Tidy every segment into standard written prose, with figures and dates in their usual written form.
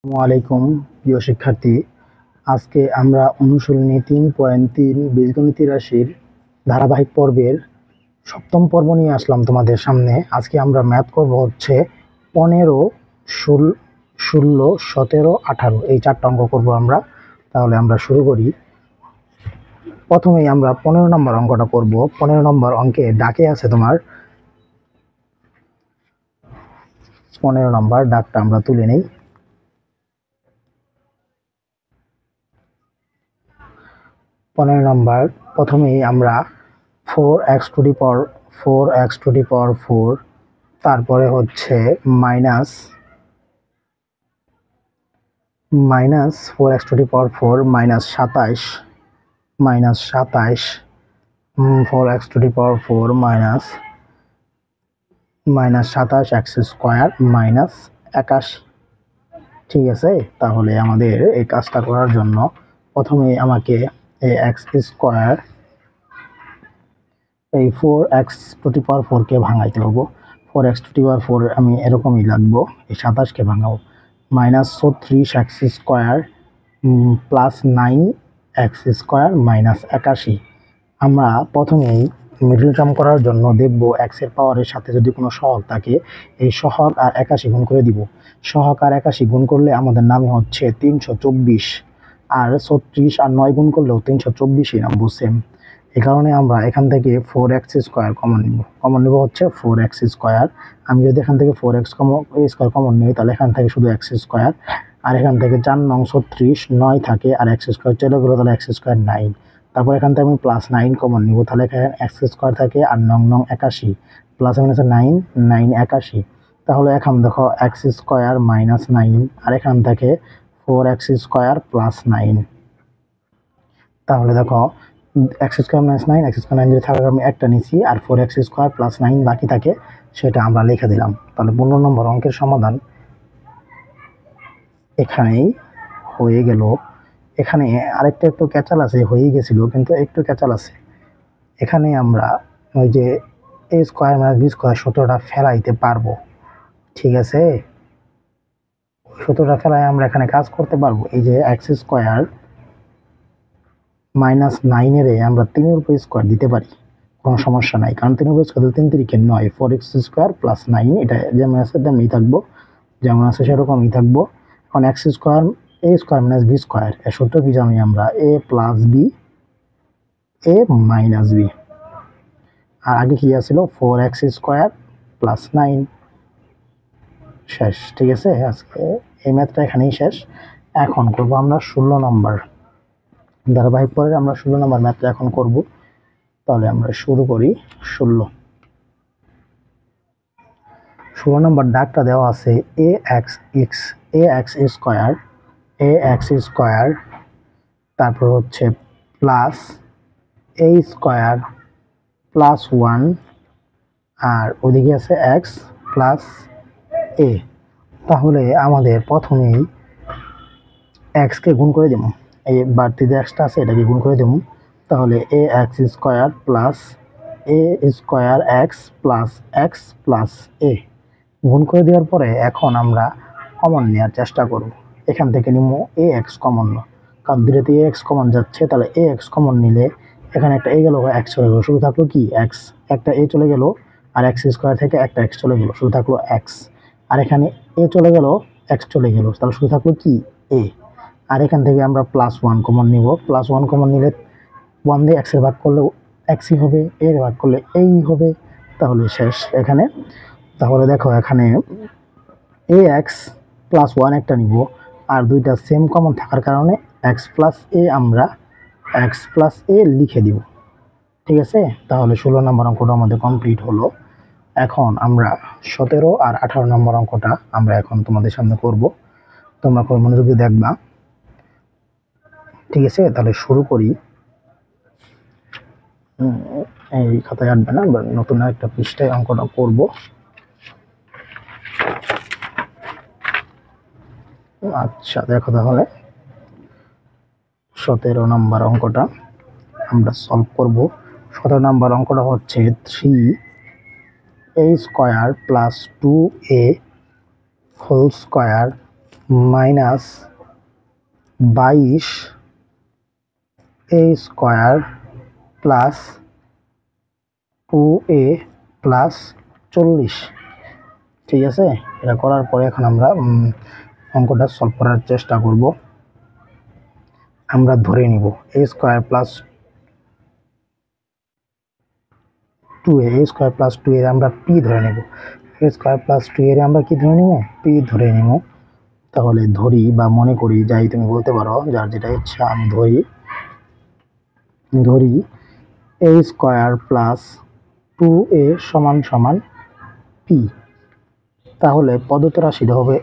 আসসালামু আলাইকুম প্রিয় শিক্ষার্থী। আজকে আমরা অনুশীলনী 3.3 বীজগণিত রাশির ধারাবাহিক পর্বের সপ্তম পর্ব নিয়ে আসলাম তোমাদের সামনে। আজকে আমরা ম্যাথ করব হচ্ছে 15, 16, 17, 18 এই 4টা অঙ্ক করব আমরা। তাহলে আমরা শুরু করি। প্রথমেই আমরা 15 নম্বর অঙ্কটা করব। 15 নম্বর অঙ্কে ডাকে আছে তোমার 15 নম্বর ডাকটা আমরা তুলে নেই। 15 নম্বর প্রথমেই আমরা 4x টু দি পাওয়ার 4, তারপরে হচ্ছে minus 4x to the power 4 minus 27, 4x to the power 4 minus 27 x square minus 81। ঠিক আছে, তাহলে আমাদের এই কাজটা করার জন্য প্রথমে আমাকে এই এক্স স্কোয়ার এই 4x টু দি পাওয়ার 4 কে ভাঙাইতে হবে। 4x টু দি পাওয়ার 4 আমি এরকমই লাগবো, এই 27 কে ভাঙাবো। Minus 34 X square plus 9 X square minus 81। আমরা প্রথমেই মিডল টার্ম করার জন্য দেখব এক্স এর পাওয়ারের সাথে যদি কোনো সহগ থাকে, এই সহগ আর 81 গুণ করে দিব। সহগ আর 81 গুণ করলে আমাদের নামে হচ্ছে 324, আর 36 আর 9 গুণ করলেও 324ই নামবো সেম। এই কারণে আমরা এখান থেকে 4x স্কোয়ার কমন নিব হচ্ছে 4x স্কোয়ার। আমি যদি এখান থেকে 4x স্কোয়ার কমন নিই তাহলে এখান থেকে শুধু x স্কোয়ার, আর এখান থেকে 4 নং 36, 9 থাকে আর x স্কোয়ার চলে গেলো, তাহলে x স্কোয়ার 9। তারপর এখান থেকে আমি প্লাস 9 কমন নিব, তাহলে এখানে x স্কোয়ার থাকে আর 9 81 প্লাস এখানে আছে 9 81। তাহলে এখন দেখো x স্কোয়ার মাইনাস 9 আর এখান থেকে 4x স্কোয়ার প্লাস 9। তাহলে দেখো x square minus 9, x square 9 যদি থাকার আমি একটা নিছি, আর 4x স্কোয়ার প্লাস 9 বাকি থাকে, সেটা আমরা লিখে দিলাম। তাহলে 15 নম্বর অঙ্কের সমাধান এখানেই হয়ে গেল। এখানে আরেকটা একটু ক্যাচাল আছে, হয়েই গেছিল কিন্তু একটু ক্যাচাল আছে। এখানে আমরা ওই যে a square minus B square সূত্রটা ফেলাইতে পারবো। ঠিক আছে, সূত্রটা ফেলাই আমরা এখানে কাজ করতে পারবো। এই যে x স্কোয়ার মাইনাস 9 আমরা 3 এর উপর স্কোয়ার দিতে পারি, কোনো সমস্যা নাই, কারণ 3 এর উপর স্কোয়ার 3 3 9, 4x স্কোয়ার প্লাস 9, এটা যেমন আছে তেমনই থাকবো, যেমন আছে সেরকমই থাকবো। এখন x square a square minus B square এর সূত্র কি জানি আমরা, a plus B a minus B, আর আগে কি আছিল 4x স্কোয়ার প্লাস 9। শেষ। ঠিক আছে, আজকে এই ম্যাথটা এখানেই শেষ। এখন করব আমরা 16 নম্বর ধারাবাহিক পরে আমরা 16 নম্বর ম্যাথটা এখন করব। তাহলে আমরা শুরু করি। 16 নম্বর ডাকটা দেওয়া আছে ax স্কোয়ার, তারপর হচ্ছে প্লাস a স্কোয়ার প্লাস 1, আর ওদিকে আছে x প্লাস a। তাহলে আমাদের প্রথমেই x কে গুণ করে দেব, এই বাড়তি যে xটা আছে এটাকে গুণ করে দেব। তাহলে ax square plus a square x plus a গুণ করে দেওয়ার পরে এখন আমরা কমন নেওয়ার চেষ্টা করব। এখান থেকে নিব ax কমন, কারণ দুটোতে ax কমন যাচ্ছে, তাহলে ax কমন নিলে এখানে একটা a গেল, x চলে গেল, শুধু থাকলো কি x, একটা a চলে গেল, আর x স্কোয়ার থেকে একটা x চলে গেল, শুধু থাকলো x, আর এখানে a চলে গেল, x চলে গেল, তাহলে শুধু থাকলো কি a। আর এখান থেকে আমরা প্লাস 1 কমন নিব, প্লাস 1 কমন নিলে 1 দিয়ে x এর ভাগ করলে xই হবে, a এর ভাগ করলে এই হবে, তাহলে শেষ এখানে। তাহলে দেখো এখানে ax প্লাস 1 একটা নিব, আর দুইটা সেম কমন থাকার কারণে x প্লাস a আমরা x প্লাস a লিখে দিব। ঠিক আছে, তাহলে 16 নম্বর অঙ্কটা আমাদের কমপ্লিট হলো। এখন আমরা 17 আর 18 নম্বর অঙ্কটা আমরা এখন তোমাদের সামনে করব, তোমরা খুব মনোযোগ দিয়ে দেখবা। ঠিক আছে, তাহলে শুরু করি। এই খাতায় আঁটবে না, নতুন একটা পৃষ্ঠায় অঙ্কটা করব। আচ্ছা দেখো, তাহলে 17 নম্বর অঙ্কটা আমরা সলভ করব। 17 নম্বর অঙ্কটা হচ্ছে 3a square plus 2a whole square minus 22 A square plus 2a plus 40। ঠিক আছে, এটা করার পরে এখন আমরা অঙ্কটা সলভ করার চেষ্টা করব। আমরা ধরে নিব a square plus 2a square plus 2 এর আমরা p ধরে নেব। a স্কোয়ার প্লাস 2 এর আমরা কি ধরে নেব? p ধরে নেব। তাহলে ধরি বা মনে করি, যাই তুমি বলতে পারো, যার যেটা ইচ্ছা। আমি ধরি a স্কোয়ার প্লাস 2a সমান সমান p। তাহলে প্রদত্ত রাশিটা হবে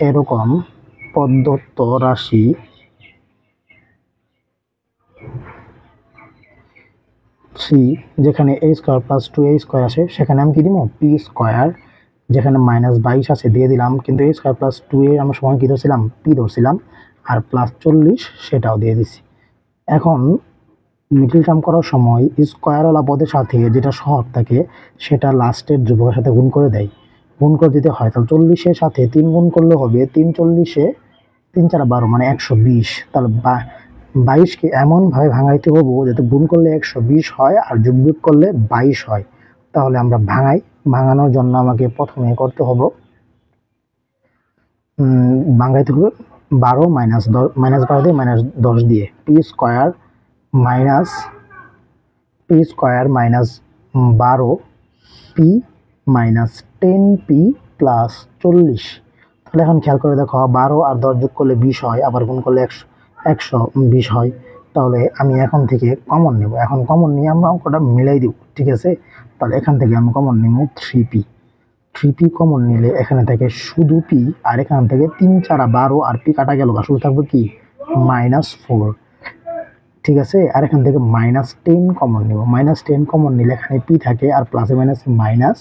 এরকম। প্রদত্ত রাশি যেখানে a square plus 2a square আছে, সেখানে আমি কি দিব? p square. যেখানে -22 আছে দিয়ে দিলাম, কিন্তু a স্কোয়ার প্লাস 2a আমরা সমান কি ধরছিলাম? p ধরছিলাম। আর প্লাস 40 সেটাও দিয়ে দিছি। এখন মিডল টার্ম করার সময় স্কোয়ারওয়ালা পদের সাথে যেটা সহগ থাকে সেটা লাস্টের ধ্রুবকের সাথে গুণ করে দেয়, গুণ করে দিতে হয়। তাহলে 40-এর সাথে 3 গুণ করলে হবে 3 40-এ 3 4 12 মানে 120। তাহলে 22কে এমনভাবে ভাঙাইতে হবো যাতে গুণ করলে 120 হয় আর যোগ করলে 22 হয়। তাহলে আমরা ভাঙানোর জন্য আমাকে প্রথমে করতে হবে, ভাঙাইতে হবে 12 মাইনাস 12 দিয়ে -10 দিয়ে p square minus 12 p minus 10p plus 40। তাহলে এখন খেয়াল করে দেখো, 12 আর 10 যোগ করলে 20 হয়, আবার গুণ করলে 120 হয়। তাহলে আমি এখন থেকে কমন নেব। এখন কমন নিয়ে আমরা অঙ্কটা মিলাই দিব। ঠিক আছে, তাহলে এখান থেকে আমি কমন নিব 3p কমন নিলে এখানে থেকে শুধু p, আর এখান থেকে 3 4 12 আর p কাটা গেল, শুধু থাকবে কি? -4। ঠিক আছে, আর এখান থেকে -10 কমন নিব। -10 কমন নিলে এখানে p থাকে, আর প্লাসে মাইনাসে মাইনাস।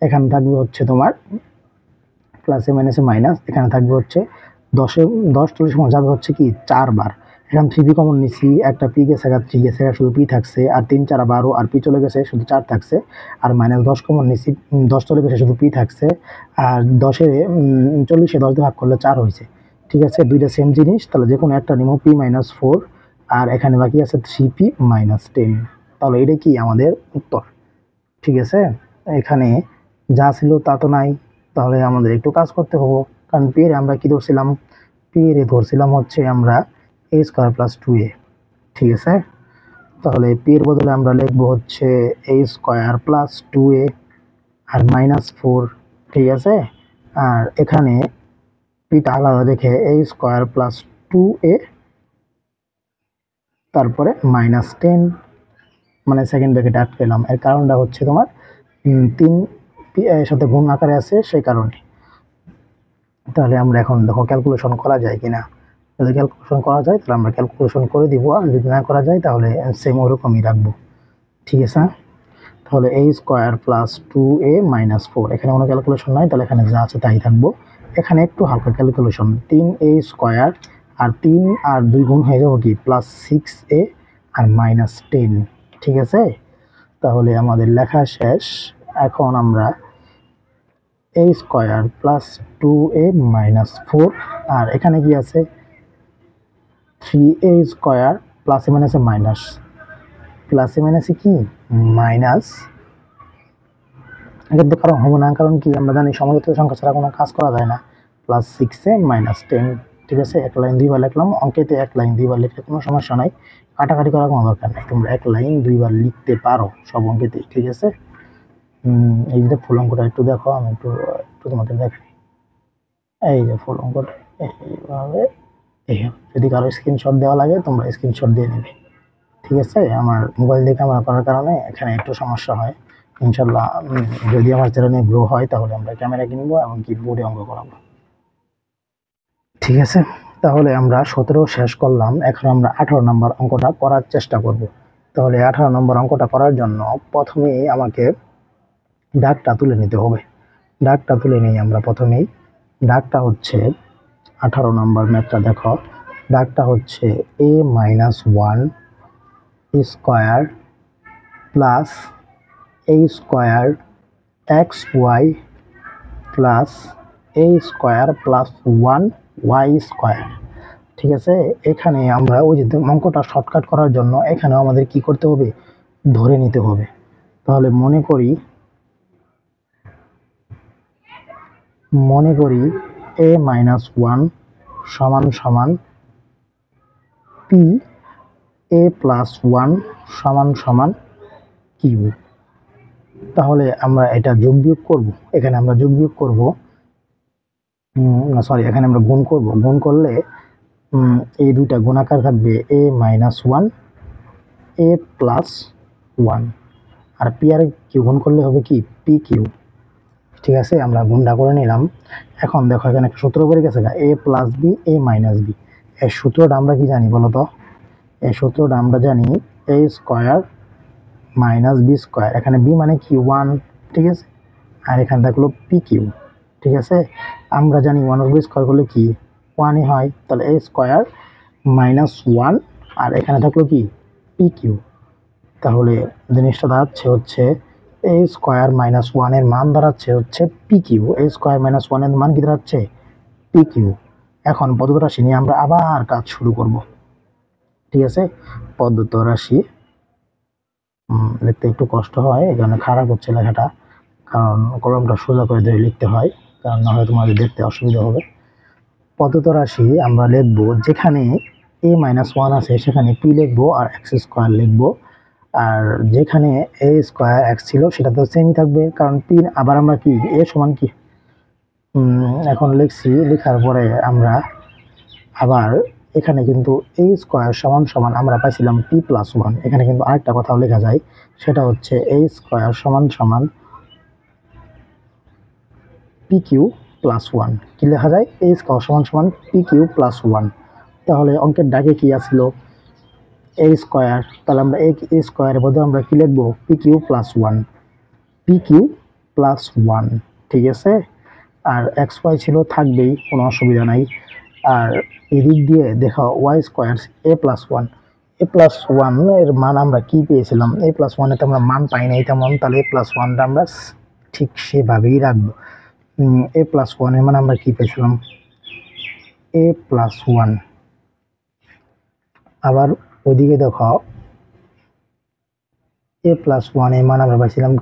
এখানে থাকবে হচ্ছে তোমার প্লাসে মাইনাসে মাইনাস। এখানে থাকবে হচ্ছে 10 40 সময় যাবে হচ্ছে কি 4 বার। এখন 3p কমন নিছি, একটা p গেছে, 3 গেছে, শুধু p থাকছে। আর 3 4 12 আর p চলে গেছে, শুধু 4 থাকছে। আর -10 কমন নিছি, 10 চলে গেছে, শুধু p থাকছে। আর 10-এ 40-এ 10 দিয়ে ভাগ করলে 4 হয়েছে। ঠিক আছে, দুইটা সেম জিনিস। তাহলে যে কোনো একটা নিব, p - 4। আর এখানে বাকি আছে 3p - 10। তাহলে এটা কি আমাদের উত্তর। ঠিক আছে, এখানে যা ছিল তা তো নাই, তাহলে আমাদের একটু কাজ করতে হবে। কারণ p এর আমরা কি ধরছিলাম? p এর ধরছিলাম হচ্ছে আমরা a স্কোয়ার প্লাস 2a। ঠিক আছে, তাহলে p এর বদলে আমরা লিখবো হচ্ছে a স্কোয়ার প্লাস 2a আর -4। ঠিক আছে, আর এখানে পিটা আলাদা রেখে a স্কোয়ার প্লাস 2a তারপরে -10 মানে সেকেন্ড ব্র্যাকেটে আটকেলাম। এর কারণটা হচ্ছে তোমার 3 এর সাথে গুণ আকারে আছে, সেই কারণে। তাহলে আমরা এখন দেখো ক্যালকুলেশন করা যায় কিনা। যদি ক্যালকুলেশন করা যায় তাহলে আমরা ক্যালকুলেশন করে দিব, আর যদি না করা যায় তাহলে সেম ওরকমই রাখবো। ঠিক আছে, তাহলে a স্কোয়ার প্লাস 2a - 4। এখানে কোনো ক্যালকুলেশন নাই, তাহলে এখানে যা আছে তাই থাকবো। এখানে একটু হালকা ক্যালকুলেশন, 3a স্কোয়ার আর 3 আর 2 গুণ হয়ে যাবো কি +6a আর -10। ঠিক আছে, তাহলে আমাদের লেখা শেষ। এখন আমরা a স্কোয়ার প্লাস 2a - 4, আর এখানে কি আছে 3a স্কোয়ার প্লাসে মাইনাসে মাইনাস, প্লাসে মাইনাসে কি মাইনাস। কিন্তু কারণ হবে না, কারণ কি আমরা জানি সমজাতীয় সংখ্যা ছাড়া কোনো কাজ করা যায় না। +6a -10। ঠিক আছে, এক লাইন 2 বার লিখলাম। অঙ্কেতে এক লাইন 2 বার লিখলে কোনো সমস্যা নাই, কাটাকাটি করার কোনো দরকার নাই। তোমরা এক লাইন 2 বার লিখতে পারো সব অঙ্কেতেই। ঠিক আছে, এই যে ফুল অঙ্কটা একটু দেখো, আমি একটু তোমাদের দেখাই। এই যে ফুল অঙ্কটা এইভাবে, যদি কারো স্ক্রিনশট দেওয়া লাগে তোমরা স্ক্রিনশট দিয়ে নেবে। ঠিক আছে, আমার মোবাইল দিয়ে ক্যামেরা করার কারণে এখানে একটু সমস্যা হয়। ইনশাল্লাহ যদি আমার চ্যানেলে গ্রো হয় তাহলে আমরা ক্যামেরা কিনবো এবং কি বোর্ডে অঙ্ক করাবো। ঠিক আছে, তাহলে আমরা 17 শেষ করলাম। এখন আমরা 18 নম্বর অঙ্কটা করার চেষ্টা করব। তাহলে 18 নম্বর অঙ্কটা করার জন্য প্রথমেই আমাকে দাগটা তুলে নিতে হবে। দাগটা তুলে নিই আমরা প্রথমেই। দাগটা হচ্ছে 18 নম্বর ম্যাথটা দেখো, দাগটা হচ্ছে a - 1 square plus a square X Y plus A square plus 1 Y square. ঠিক আছে, এখানে আমরা ওই যে অঙ্কটা শর্টকাট করার জন্য এখানেও আমাদের কি করতে হবে, ধরে নিতে হবে। তাহলে মনে করি a মাইনাস 1 সমান সমান পি, এ প্লাস 1 সমান সমান কিউ। তাহলে আমরা এটা যোগ বিয়োগ করব, এখানে আমরা যোগ বিয়োগ করব, না সরি, এখানে আমরা গুণ করব। গুণ করলে এই দুইটা গুণাকার থাকবে a মাইনাস 1 এ প্লাস 1, আর পি আর কিউ গুণ করলে হবে কি পি কিউ। ঠিক আছে, আমরা গুণটা করে নিলাম। এখন দেখো এখানে একটা সূত্র পড়ে গেছে, এ plus B A minus B. এই সূত্রটা আমরা কি জানি বলো তো? এই সূত্রটা আমরা জানি এ স্কোয়ার মাইনাস বি স্কোয়ার। এখানে বি মানে কি 1, ঠিক আছে, আর এখানে থাকলো পি কিউ। ঠিক আছে, আমরা জানি 1/বি স্কোয়ার করলে কি 1ই হয়। তাহলে এ স্কোয়ার মাইনাস 1 আর এখানে থাকলো কি পি কিউ। তাহলে জিনিসটা দাঁড়াচ্ছে হচ্ছে এ স্কোয়ার মাইনাস 1 মান দাঁড়াচ্ছে হচ্ছে পি কিউ। এ স্কোয়ার মাইনাস 1 মান কি দাঁড়াচ্ছে পি কিউ। এখন পদ্ধতি রাশি নিয়ে আমরা আবার কাজ শুরু করব। ঠিক আছে, পদ্ধতি রাশি লিখতে একটু কষ্ট হয়, এখানে খারাপ হচ্ছে লেখাটা, কারণ কলমটা সোজা করে ধরে লিখতে হয়, কারণ না হয় তোমাদের দেখতে অসুবিধা হবে। পদ্ধতি রাশি আমরা লিখব, যেখানে a মাইনাস 1 আছে সেখানে p লিখবো আর এক্স স্কোয়ার লিখবো, আর যেখানে a স্কোয়ার এক্স ছিল সেটা তো সেমই থাকবে, কারণ p আবার আমরা কি a সমান কি এখন লিখছি। লেখার পরে আমরা আবার এখানে কিন্তু a স্কোয়ার সমান সমান আমরা পাইছিলাম p প্লাস 1। এখানে কিন্তু আরেকটা কথাও লেখা যায়, সেটা হচ্ছে a স্কোয়ার সমান সমান পি কিউ প্লাস 1। কি লেখা যায়? এ স্কোয়ার সমান সমান পি কিউ প্লাস 1। তাহলে অঙ্কের ডাকে কি আসছিল এ স্কোয়ার, তাহলে আমরা এ স্কোয়ারের মধ্যে আমরা কি লিখবো P Q plus 1, P Q plus 1। ঠিক আছে, আর এক্স ওয়াই ছিল থাকবেই, কোনো অসুবিধা নাই। আর এদিক দিয়ে দেখো Y square A plus 1, A plus 1 এর মান আমরা কি পেয়েছিলাম? এ প্লাস 1 এতে আমরা মান পাই নাই তেমন, তাহলে এ প্লাস 1টা আমরা ঠিক সেভাবেই রাখবো। এ প্লাস 1 এর মানে আমরা কি পেয়েছিলাম এ প্লাস 1। আবার ওইদিকে দেখো এ প্লাস 1 এর মান আমরা পাইছিলাম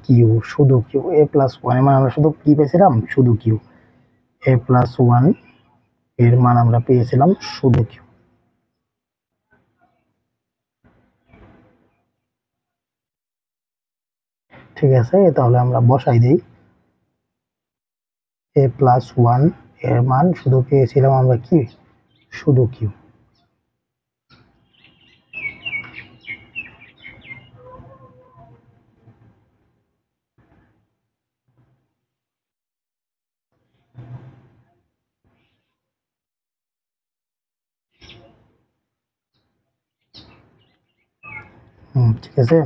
কিউ, শুধু কিউ। এ প্লাস 1 এর মান আমরা শুধু কি পেয়েছিলাম? শুধু কিউ। এ প্লাস 1 এর মান আমরা পেয়েছিলাম শুধু কিউ। ঠিক আছে, তাহলে আমরা বসাই দিই। এ প্লাস 1 এর মান শুধু পেয়েছিলাম আমরা কি শুধু কিউ। ঠিক আছে,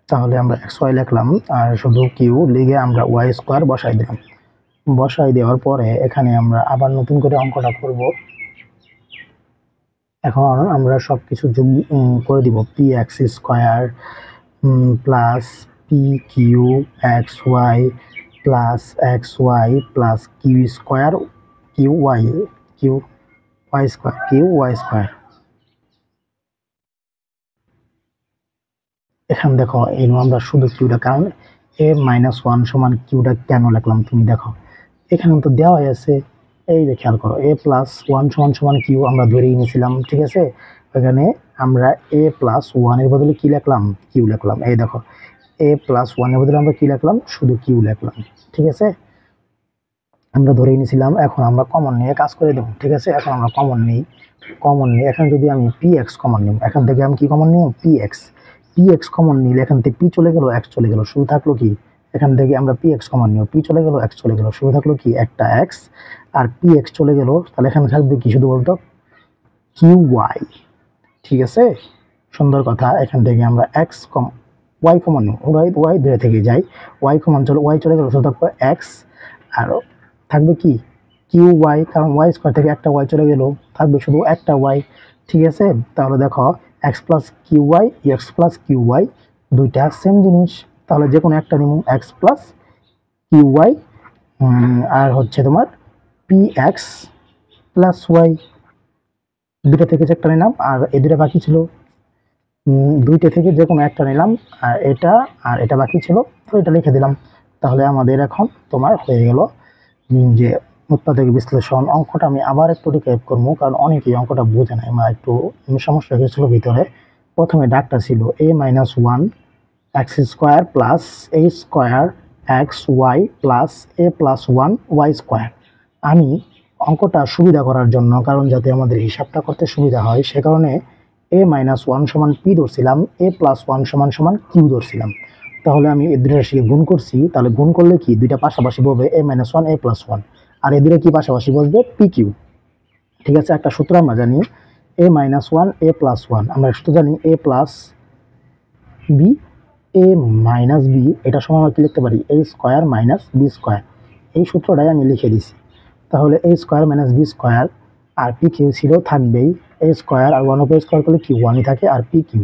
তাহলে আমরা এক্স ওয়াই লিখলাম আর শুধু কিউ লিখে আমরা ওয়াই স্কোয়ার বসাই দিলাম। বসাই দেওয়ার পরে এখানে আমরা আবার নতুন করে অঙ্কটা করব। এখন আমরা সব কিছু যোগ করে দিব, P X square plus P Q X Y plus X Y plus Q square Q Y square Q Y square. এখানে দেখো এই আমরা শুধু কিউটা, কারণ এ মাইনাস 1 সমান কিউটা কেন লিখলাম তুমি দেখো, এখানে তো দেওয়া আছে। এই যে খেয়াল করো, এ প্লাস 1 সমান সমান কিউ আমরা ধরেই নিয়েছিলাম। ঠিক আছে, এখানে আমরা এ প্লাস 1 এর বদলে কি লিখলাম? কিউ লিখলাম। এই দেখো এ প্লাস 1 এর বদলে আমরা কি লিখলাম? শুধু কিউ লিখলাম। ঠিক আছে, আমরা ধরেই নিয়েছিলাম। এখন আমরা কমন নিয়ে কাজ করে দেবো। ঠিক আছে, এখন আমরা কমন নিই। এখানে যদি আমি পি এক্স কমন নিই, এখান থেকে আমি কি কমন নিই? পি এক্স কমন নিলে এখান থেকে পি চলে গেল, এক্স চলে গেল, শুধু থাকলো কি? এখান থেকে আমরা পি এক্স কমন নিও, পি চলে গেল, এক্স চলে গেল, শুধু থাকলো কি? একটা এক্স। আর পি এক্স চলে গেল, তাহলে এখানে থাকবে কি শুধু বলতো? Q Y. ঠিক আছে, সুন্দর কথা। এখান থেকে আমরা এক্স ওয়াই কমন নিই, ওয়াই ধরে থেকে যাই, ওয়াই কমন চলে, ওয়াই চলে গেল, শুধু থাকবে এক্স। আর থাকবে কি? কিউ ওয়াই, কারণ ওয়াই স্কোয়ার থেকে একটা ওয়াই চলে গেল, থাকবে শুধু একটা ওয়াই। ঠিক আছে, তাহলে দেখো এক্স প্লাস কিউ ওয়াই দুইটা সেম জিনিস। তাহলে যে কোনো একটা নিব এক্স প্লাস কিউ ওয়াই, আর হচ্ছে তোমার পি এক্স প্লাস ওয়াই, দুটো থেকে যে একটা নিলাম আর এই দুটো বাকি ছিল, দুইটা থেকে যে কোনো একটা নিলাম আর এটা বাকি ছিল, তো এটা লিখে দিলাম। তাহলে আমাদের এখন তোমার হয়ে গেল যে উৎপাদক বিশ্লেষণ। অঙ্কটা আমি আবার একটু রিক্যাপ করবো, কারণ অনেকেই অঙ্কটা বোঝে না, আমার একটু সমস্যা হয়েছিল ভিতরে। প্রথমে ডাকটা ছিল a minus one X square plus A square X Y plus A plus one Y square. আমি অঙ্কটা সুবিধা করার জন্য, কারণ যাতে আমাদের হিসাবটা করতে সুবিধা হয়, সে কারণে এ মাইনাস ওয়ান সমান পি ধরছিলাম, এ প্লাস ওয়ান সমান সমান কিউ ধরছিলাম। তাহলে আমি এই দুটো রাশিকে গুণ করছি, তাহলে গুণ করলে কি দুইটা পাশাপাশি বলবে এ মাইনাস ওয়ান এ প্লাস ওয়ান, আর এ দুটো কি পাশাপাশি বসবে পি কিউ। ঠিক আছে, একটা সূত্র আমরা জানি এ মাইনাস ওয়ান এ প্লাস ওয়ান, আমরা সূত্র জানি এ plus B A minus B, এটা সময় আমরা কি লিখতে পারি এ স্কোয়ার মাইনাস বি স্কোয়ার। এই সূত্রটাই আমি লিখে দিছি। তাহলে এ স্কোয়ার মাইনাস বি স্কোয়ার আর পি কিউ ছিল থাকবেই, এ স্কোয়ার আর ওয়ান উপরে স্কোয়ার করলে কি ওয়ানই থাকে, আর পি কিউ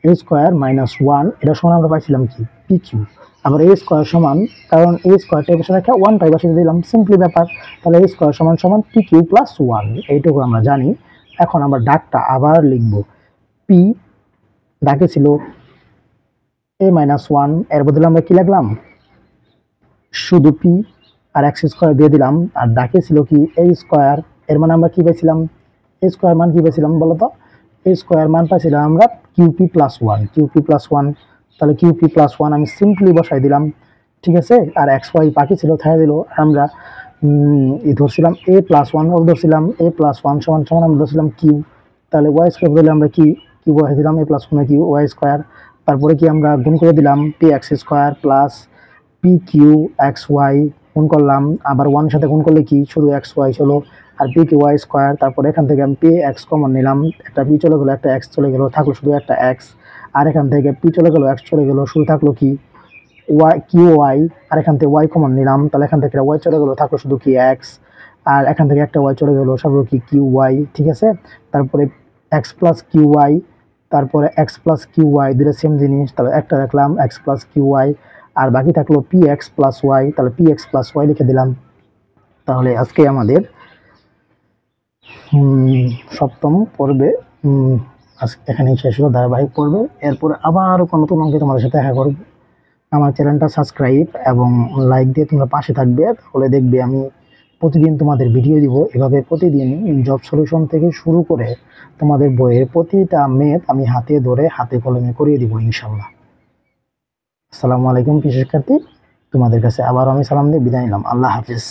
এ স্কোয়ার মাইনাস ওয়ান, এটা সমান আমরা পাইছিলাম কি পি কিউ। আবার এ স্কোয়ার সমান, কারণ এ স্কোয়ারটা বসে রাখা ওয়ানটাই বসে দিলাম, সিম্পলি ব্যাপার। তাহলে এ স্কোয়ার সমান সমান পি কিউ প্লাস ওয়ান, এইটুকু আমরা জানি। এখন আমরা ডাকটা আবার লিখব, পি ডাকে ছিল এ মাইনাস ওয়ান, এর বদলে আমরা কি লিখলাম শুধু পি আর এক্স স্কোয়ার দিয়ে দিলাম, আর ডাকে ছিল কি এ স্কোয়ার, এর মানে আমরা কি পাইছিলাম এ স্কোয়ার মান কি পাইছিলাম বলো তো, এ স্কোয়ার মান পাইছিলাম আমরা QP plus one, QP plus one. তাহলে কিউপি প্লাস ওয়ান আমি সিম্পলি বসাই দিলাম। ঠিক আছে, আর এক্স ওয়াই বাকি ছিল থাকা দিল। আমরা ধরছিলাম এ প্লাস ওয়ান ধরছিলাম, এ প্লাস ওয়ান সমান সমান আমরা ধরছিলাম কিউ। তাহলে ওয়াই স্কোয়ার বদলে আমরা কি কিউ বসাই দিলাম, A plus one Q Y square. তারপরে কি আমরা গুণ করে দিলাম P X square plus P Q X Y, গুণ করলাম, আবার ওয়ানের সাথে গুণ করলে কি শুধু এক্স ওয়াই ছিল, আর পি কিউ ওয়াই স্কোয়ার। তারপরে এখান থেকে আমি পি এক্স কমন নিলাম, একটা পি চলে গেলো একটা এক্স চলে গেলো, থাকলো শুধু একটা এক্স। আর এখান থেকে পি চলে গেলো এক্স চলে গেলো, শুধু থাকলো কি ওয়াই কিউ ওয়াই। আর এখান থেকে ওয়াই কমন নিলাম, তাহলে এখান থেকে ওয়াই চলে গেলো, থাকলো শুধু কি এক্স। আর এখান থেকে একটা ওয়াই চলে গেলো, সব কি কিউ ওয়াই। ঠিক আছে, তারপরে এক্স প্লাস কিউ ওয়াই, তারপরে এক্স প্লাস কিউ ওয়াই, দুটো সেম জিনিস। তাহলে একটা রাখলাম এক্স প্লাস কিউ ওয়াই, আর বাকি থাকলো পি এক্স প্লাস ওয়াই, তাহলে পি এক্স প্লাস ওয়াই লিখে দিলাম। তাহলে আজকে আমাদের সপ্তম পর্বে এখানেই শেষ হলো ধারাবাহিক পর্বে। এরপর আবারও কোনো নতুন অঙ্কে তোমাদের সাথে দেখা করবো। আমার চ্যানেলটা সাবস্ক্রাইব এবং লাইক দিয়ে তোমরা পাশে থাকবে, তাহলে দেখবে আমি প্রতিদিন তোমাদের ভিডিও দিব। এভাবে প্রতিদিন জব সলিউশন থেকে শুরু করে তোমাদের বইয়ের প্রতিটা ম্যাথ আমি হাতে ধরে হাতে কলমে করিয়ে দিব ইনশাল্লাহ। আসসালামু আলাইকুম প্রিয় শিক্ষার্থী, তোমাদের কাছে আবার আমি সালাম দিয়ে বিদায় নিলাম। আল্লাহ হাফিজ।